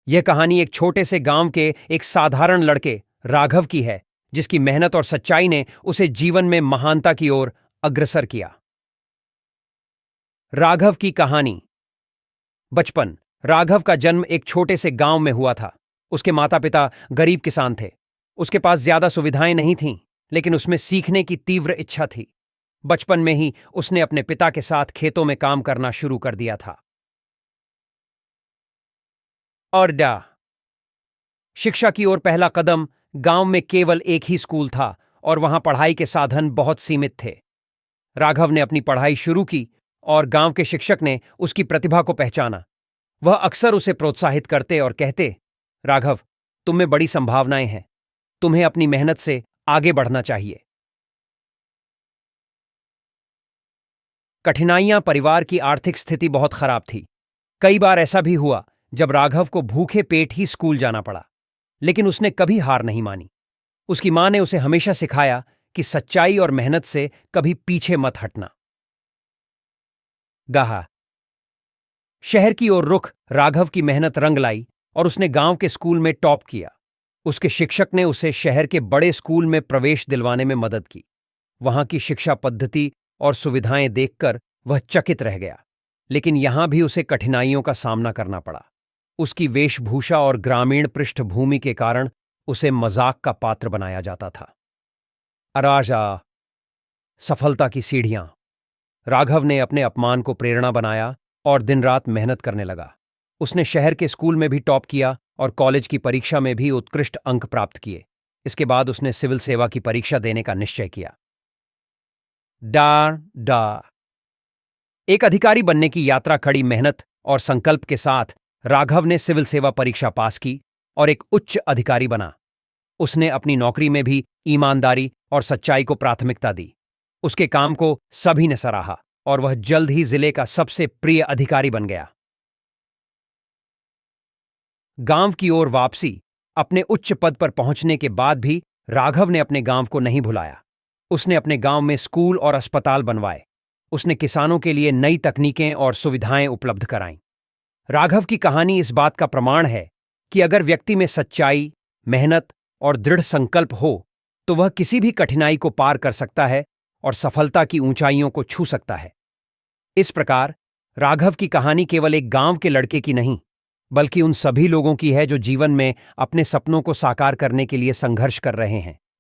यह कहानी एक छोटे से गांव के एक साधारण लड़के राघव की है, जिसकी मेहनत और सच्चाई ने उसे जीवन में महानता की ओर अग्रसर किया। राघव की कहानी। बचपन। राघव का जन्म एक छोटे से गांव में हुआ था। उसके माता पिता गरीब किसान थे। उसके पास ज्यादा सुविधाएं नहीं थीं, लेकिन उसमें सीखने की तीव्र इच्छा थी। बचपन में ही उसने अपने पिता के साथ खेतों में काम करना शुरू कर दिया था। और शिक्षा की ओर पहला कदम। गांव में केवल एक ही स्कूल था और वहां पढ़ाई के साधन बहुत सीमित थे। राघव ने अपनी पढ़ाई शुरू की और गांव के शिक्षक ने उसकी प्रतिभा को पहचाना। वह अक्सर उसे प्रोत्साहित करते और कहते, राघव, तुम में बड़ी संभावनाएं हैं। तुम्हें अपनी मेहनत से आगे बढ़ना चाहिए। कठिनाइयां। परिवार की आर्थिक स्थिति बहुत खराब थी। कई बार ऐसा भी हुआ जब राघव को भूखे पेट ही स्कूल जाना पड़ा, लेकिन उसने कभी हार नहीं मानी। उसकी मां ने उसे हमेशा सिखाया कि सच्चाई और मेहनत से कभी पीछे मत हटना। गाहा। शहर की ओर रुख। राघव की मेहनत रंग लाई और उसने गांव के स्कूल में टॉप किया। उसके शिक्षक ने उसे शहर के बड़े स्कूल में प्रवेश दिलवाने में मदद की। वहां की शिक्षा पद्धति और सुविधाएं देखकर वह चकित रह गया, लेकिन यहां भी उसे कठिनाइयों का सामना करना पड़ा। उसकी वेशभूषा और ग्रामीण पृष्ठभूमि के कारण उसे मजाक का पात्र बनाया जाता था। अराजा। सफलता की सीढ़ियां। राघव ने अपने अपमान को प्रेरणा बनाया और दिन रात मेहनत करने लगा। उसने शहर के स्कूल में भी टॉप किया और कॉलेज की परीक्षा में भी उत्कृष्ट अंक प्राप्त किए। इसके बाद उसने सिविल सेवा की परीक्षा देने का निश्चय किया। डा एक अधिकारी बनने की यात्रा कड़ी मेहनत और संकल्प के साथ राघव ने सिविल सेवा परीक्षा पास की और एक उच्च अधिकारी बना। उसने अपनी नौकरी में भी ईमानदारी और सच्चाई को प्राथमिकता दी। उसके काम को सभी ने सराहा और वह जल्द ही जिले का सबसे प्रिय अधिकारी बन गया। गांव की ओर वापसी। अपने उच्च पद पर पहुंचने के बाद भी राघव ने अपने गांव को नहीं भुलाया। उसने अपने गांव में स्कूल और अस्पताल बनवाए। उसने किसानों के लिए नई तकनीकें और सुविधाएं उपलब्ध कराईं। राघव की कहानी इस बात का प्रमाण है कि अगर व्यक्ति में सच्चाई, मेहनत और दृढ़ संकल्प हो तो वह किसी भी कठिनाई को पार कर सकता है और सफलता की ऊंचाइयों को छू सकता है। इस प्रकार राघव की कहानी केवल एक गांव के लड़के की नहीं, बल्कि उन सभी लोगों की है जो जीवन में अपने सपनों को साकार करने के लिए संघर्ष कर रहे हैं।